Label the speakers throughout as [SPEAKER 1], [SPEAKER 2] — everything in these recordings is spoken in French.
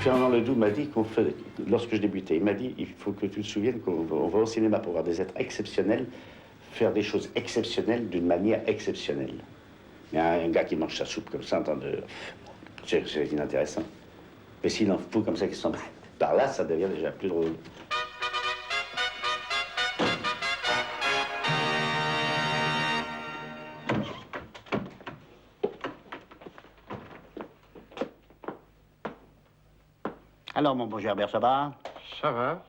[SPEAKER 1] Fernand Ledoux m'a dit lorsque je débutais, il m'a dit il faut que tu te souviennes qu'on va au cinéma pour voir des êtres exceptionnels, faire des choses exceptionnelles d'une manière exceptionnelle. Il y a un gars qui mange sa soupe comme ça, c'est inintéressant. Mais s'il en fout comme ça qui s'en par là, ça devient déjà plus drôle. Alors, mon bon Gerbert, ça va?
[SPEAKER 2] Ça va.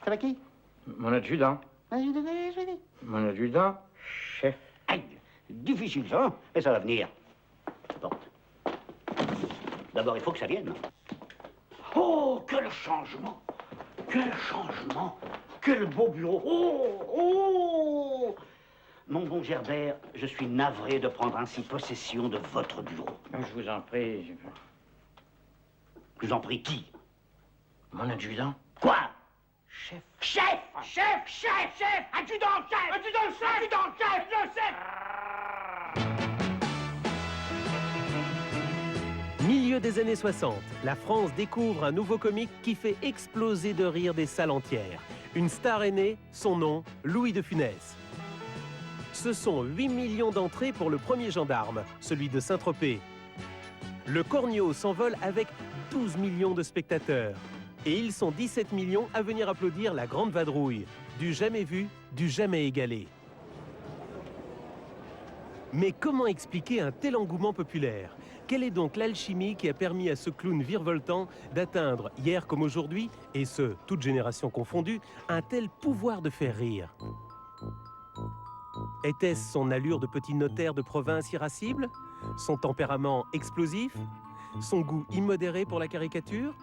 [SPEAKER 1] Ça va qui?
[SPEAKER 2] Mon adjudant. Mon adjudant, chef.
[SPEAKER 1] Aïe, difficile ça, hein? Mais ça va venir. Bon. D'abord, il faut que ça vienne. Oh, quel changement! Quel changement! Quel beau bureau! Oh! Mon bon Gerbert, je suis navré de prendre ainsi possession de votre bureau.
[SPEAKER 2] Je vous en prie.
[SPEAKER 1] Je vous en prie, qui?
[SPEAKER 2] Mon adjudant.
[SPEAKER 1] Quoi? Chef! Chef! Chef! Chef! Chef! Adjudant! Chef! Adjudant! Chef! Adjudant! Chef! Le chef!
[SPEAKER 3] Milieu des années 60, la France découvre un nouveau comique qui fait exploser de rire des salles entières. Une star est née, son nom, Louis de Funès. Ce sont 8 millions d'entrées pour le premier gendarme, celui de Saint-Tropez. Le Cornio s'envole avec 12 millions de spectateurs. Et ils sont 17 millions à venir applaudir la Grande Vadrouille. Du jamais vu, du jamais égalé. Mais comment expliquer un tel engouement populaire? Quelle est donc l'alchimie qui a permis à ce clown virevoltant d'atteindre, hier comme aujourd'hui, et ce, toute génération confondue, un tel pouvoir de faire rire? Était-ce son allure de petit notaire de province irascible? Son tempérament explosif? Son goût immodéré pour la caricature?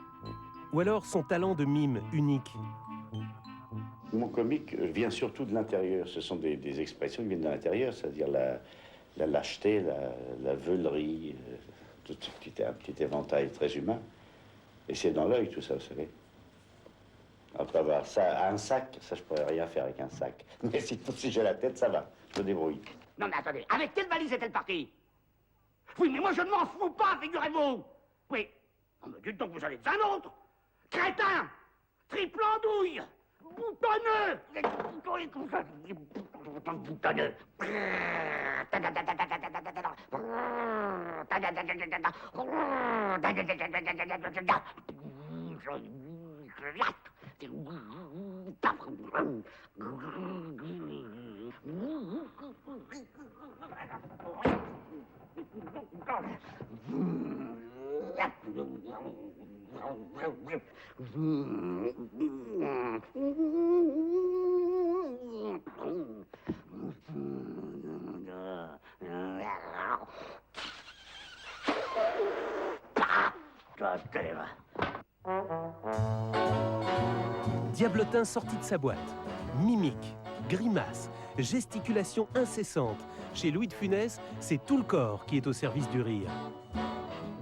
[SPEAKER 3] Ou alors son talent de mime unique?
[SPEAKER 1] Mon comique vient surtout de l'intérieur. Ce sont des expressions qui viennent de l'intérieur, c'est-à-dire la lâcheté, la veulerie, tout un petit éventail très humain. Et c'est dans l'œil tout ça, vous savez. Après avoir ça, un sac, ça je pourrais rien faire avec un sac. Mais si j'ai la tête, ça va, je me débrouille.
[SPEAKER 4] Non mais attendez, avec quelle valise est-elle partie? Oui, mais moi je ne m'en fous pas, figurez-vous. Oui. Non mais dites donc, vous allez être un autre. Crétin, triple andouille, boutonneux. Boutonneux.
[SPEAKER 3] Diablotin sorti de sa boîte. Mimique, grimace, gesticulation incessante. Chez Louis de Funès, c'est tout le corps qui est au service du rire.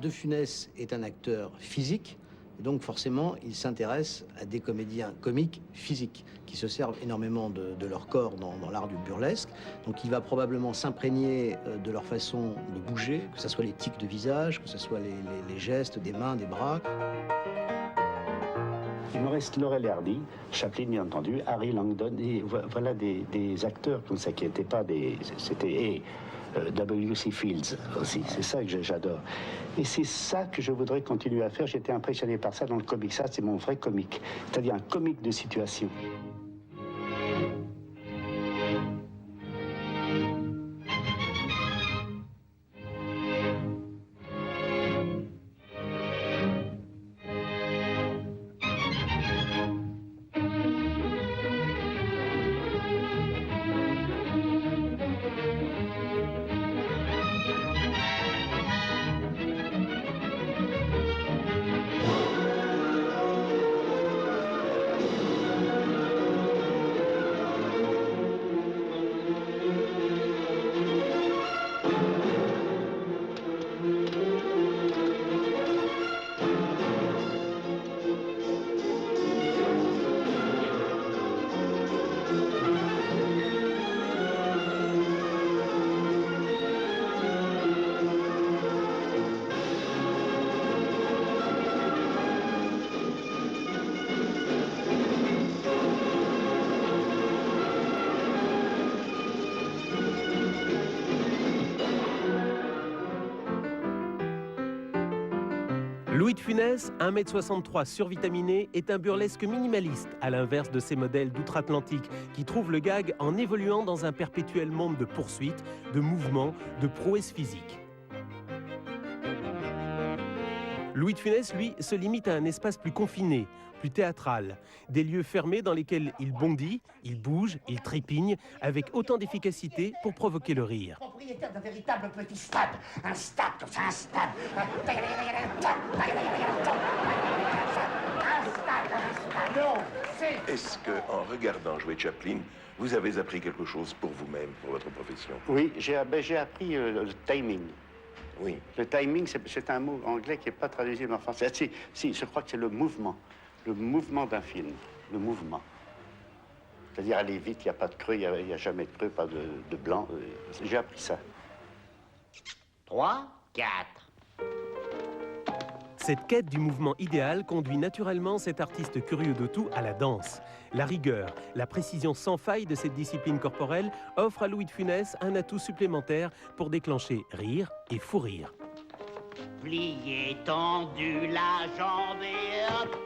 [SPEAKER 5] De Funès est un acteur physique, et donc forcément, il s'intéresse à des comédiens comiques physiques, qui se servent énormément de leur corps dans l'art du burlesque. Donc il va probablement s'imprégner de leur façon de bouger, que ce soit les tics de visage, que ce soit les gestes des mains, des bras.
[SPEAKER 1] Il me reste Laurel et Hardy, Chaplin bien entendu, Harry Langdon, et voilà des acteurs comme ça qui n'étaient pas des... C'était W.C. Fields aussi, c'est ça que j'adore. Et c'est ça que je voudrais continuer à faire. J'étais impressionné par ça dans le comique. Ça, c'est mon vrai comique, c'est-à-dire un comique de situation.
[SPEAKER 3] Louis de Funès, 1,63 m survitaminé, est un burlesque minimaliste, à l'inverse de ces modèles d'outre-Atlantique qui trouvent le gag en évoluant dans un perpétuel monde de poursuites, de mouvements, de prouesses physiques. Louis de Funès, lui, se limite à un espace plus confiné, plus théâtral. Des lieux fermés dans lesquels il bondit, il bouge, il trépigne, avec autant d'efficacité pour provoquer le rire.
[SPEAKER 4] Propriétaire d'un véritable petit stade. Un stade, comme ça, un stade. Non, c'est...
[SPEAKER 6] Est-ce qu'en regardant jouer Chaplin, vous avez appris quelque chose pour vous-même, pour votre profession?
[SPEAKER 1] Oui, j'ai appris le timing.
[SPEAKER 6] Oui.
[SPEAKER 1] Le timing, c'est un mot anglais qui n'est pas traduisible en français. Si, je crois que c'est le mouvement d'un film, le mouvement. C'est-à-dire aller vite, il n'y a pas de creux, il n'y a jamais de creux, pas de blanc. J'ai appris ça.
[SPEAKER 4] 3, 4.
[SPEAKER 3] Cette quête du mouvement idéal conduit naturellement cet artiste curieux de tout à la danse. La rigueur, la précision sans faille de cette discipline corporelle offre à Louis de Funès un atout supplémentaire pour déclencher rire et fou rire.
[SPEAKER 4] Plié, tendu, la jambe et hop.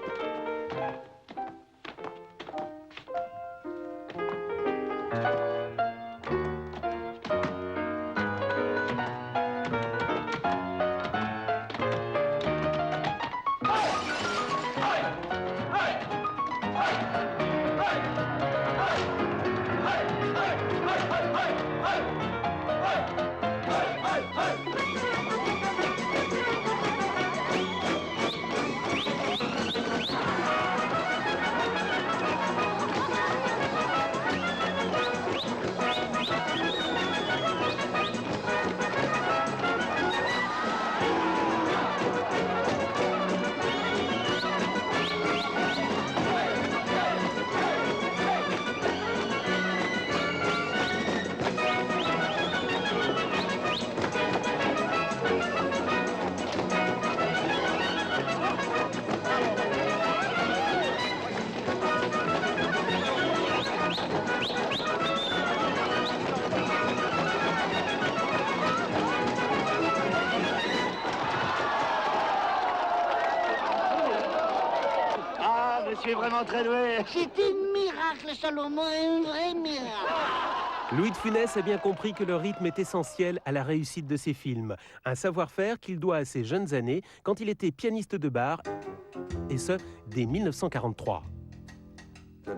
[SPEAKER 1] Je suis vraiment très doué.
[SPEAKER 7] C'est un miracle, Salomon, un vrai miracle.
[SPEAKER 3] Louis de Funès a bien compris que le rythme est essentiel à la réussite de ses films. Un savoir-faire qu'il doit à ses jeunes années quand il était pianiste de bar, et ce, dès 1943.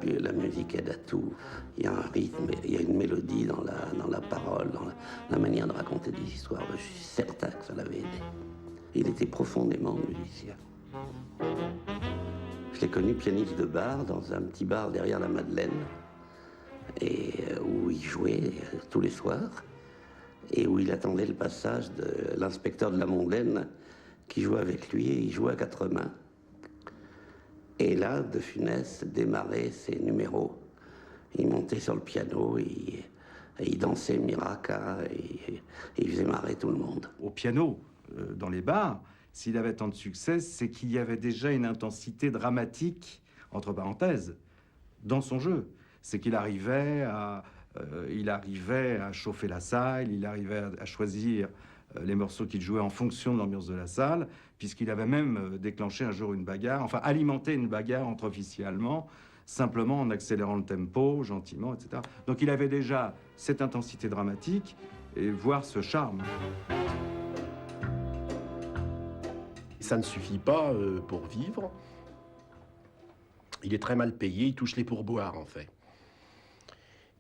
[SPEAKER 8] La musique aide à tout. Il y a un rythme, il y a une mélodie dans la parole, dans la manière de raconter des histoires. Je suis certain que ça l'avait aidé. Il était profondément musicien. Je l'ai connu pianiste de bar dans un petit bar derrière la Madeleine, et où il jouait tous les soirs, et où il attendait le passage de l'inspecteur de la Mondaine qui jouait avec lui, et il jouait à quatre mains. Et là, de Funès démarrait ses numéros. Il montait sur le piano, et il dansait Miraca, et il faisait marrer tout le monde.
[SPEAKER 9] Au piano, dans les bars, s'il avait tant de succès, c'est qu'il y avait déjà une intensité dramatique, entre parenthèses, dans son jeu. C'est qu'il arrivait à chauffer la salle, il arrivait à choisir les morceaux qu'il jouait en fonction de l'ambiance de la salle, puisqu'il avait même déclenché un jour une bagarre, enfin alimenté une bagarre entre officiers allemands, simplement en accélérant le tempo, gentiment, etc. Donc il avait déjà cette intensité dramatique, et voire ce charme.
[SPEAKER 10] Ça ne suffit pas pour vivre. Il est très mal payé, il touche les pourboires en fait.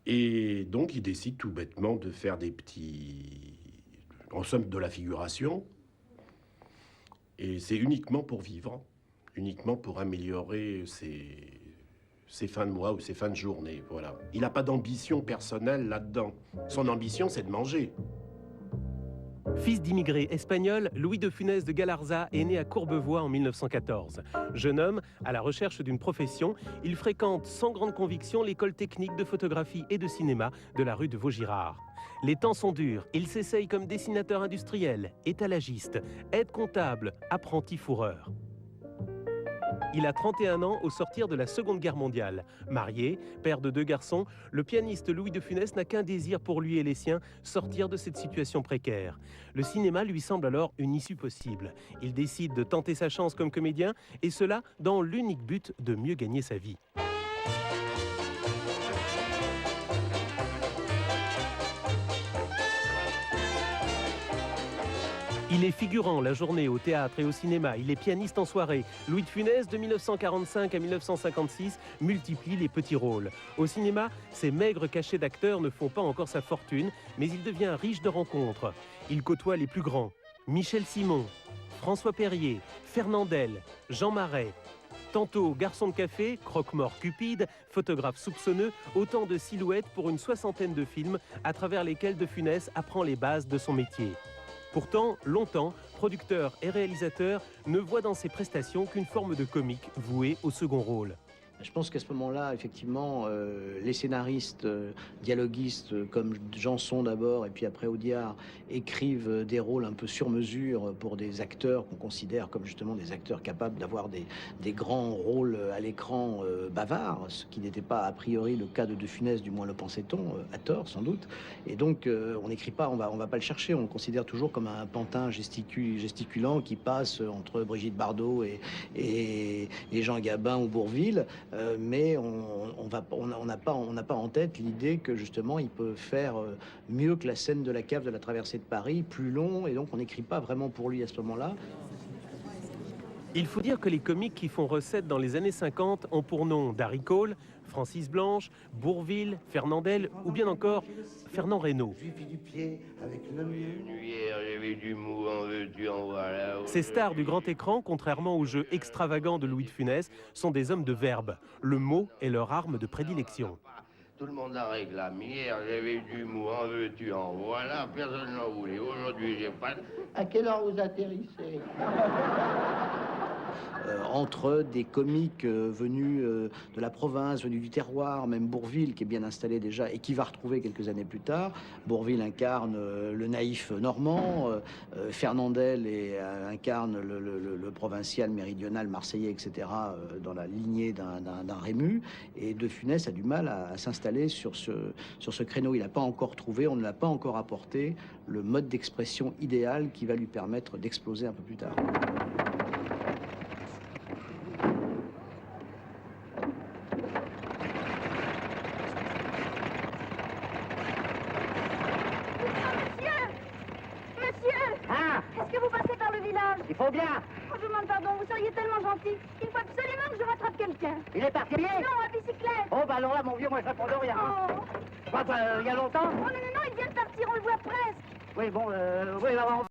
[SPEAKER 10] Et donc il décide tout bêtement de faire des petits... en somme de la figuration. Et c'est uniquement pour vivre, uniquement pour améliorer ses fins de mois ou ses fins de journée, voilà. Il n'a pas d'ambition personnelle là-dedans. Son ambition, c'est de manger.
[SPEAKER 3] Fils d'immigrés espagnols, Louis de Funès de Galarza est né à Courbevoie en 1914. Jeune homme, à la recherche d'une profession, il fréquente sans grande conviction l'école technique de photographie et de cinéma de la rue de Vaugirard. Les temps sont durs, il s'essaye comme dessinateur industriel, étalagiste, aide comptable, apprenti fourreur. Il a 31 ans au sortir de la Seconde Guerre mondiale. Marié, père de 2 garçons, le pianiste Louis de Funès n'a qu'un désir pour lui et les siens, sortir de cette situation précaire. Le cinéma lui semble alors une issue possible. Il décide de tenter sa chance comme comédien, et cela dans l'unique but de mieux gagner sa vie. Il est figurant la journée au théâtre et au cinéma, il est pianiste en soirée. Louis de Funès, de 1945 à 1956, multiplie les petits rôles. Au cinéma, ses maigres cachets d'acteurs ne font pas encore sa fortune, mais il devient riche de rencontres. Il côtoie les plus grands, Michel Simon, François Perrier, Fernandel, Jean Marais. Tantôt garçon de café, croque-mort cupide, photographe soupçonneux, autant de silhouettes pour une 60aine de films à travers lesquels de Funès apprend les bases de son métier. Pourtant, longtemps, producteur et réalisateur ne voient dans ses prestations qu'une forme de comique vouée au second rôle.
[SPEAKER 5] Je pense qu'à ce moment-là, effectivement, les scénaristes, dialoguistes comme Janson d'abord et puis après Audiard écrivent des rôles un peu sur mesure pour des acteurs qu'on considère comme justement des acteurs capables d'avoir des grands rôles à l'écran bavards, ce qui n'était pas a priori le cas de Funès, du moins le pensait-on, à tort sans doute. Et donc on n'écrit pas, on va pas le chercher, on le considère toujours comme un pantin gesticulant qui passe entre Brigitte Bardot et Jean Gabin ou Bourvil. Mais on n'a pas en tête l'idée que justement il peut faire mieux que la scène de la cave de la traversée de Paris, plus long, et donc on n'écrit pas vraiment pour lui à ce moment-là.
[SPEAKER 3] Il faut dire que les comiques qui font recette dans les années 50 ont pour nom Darry Cole, Francis Blanche, Bourvil, Fernandel ou bien encore Fernand Reynaud. Ces stars du grand écran, contrairement au jeu extravagant de Louis de Funès, sont des hommes de verbe. Le mot est leur arme de prédilection.
[SPEAKER 11] Tout le monde la réclame. Hier, j'avais du mou, en veux-tu, en voilà, personne n'en voulait. Aujourd'hui, j'ai pas...
[SPEAKER 7] À quelle heure vous atterrissez?
[SPEAKER 5] Entre des comiques venus de la province, venus du terroir, même Bourvil qui est bien installé déjà et qui va retrouver quelques années plus tard. Bourvil incarne le naïf normand, Fernandel incarne le provincial méridional marseillais, etc. Dans la lignée d'un Rému, et de Funès a du mal à s'installer sur ce créneau. Il n'a pas encore trouvé, on ne l'a pas encore apporté le mode d'expression idéal qui va lui permettre d'exploser un peu plus tard.
[SPEAKER 4] Il faut bien.
[SPEAKER 12] Oh, je vous demande pardon, vous seriez tellement gentil. Il faut absolument que je rattrape quelqu'un.
[SPEAKER 4] Il est parti?
[SPEAKER 12] Non, à bicyclette.
[SPEAKER 4] Oh, bah alors là, mon vieux, moi, je réponds de rien.
[SPEAKER 12] Oh.
[SPEAKER 4] Bah, il y a longtemps?
[SPEAKER 12] Oh non, il vient de partir, on le voit presque.
[SPEAKER 4] Oui, bon, oui, alors,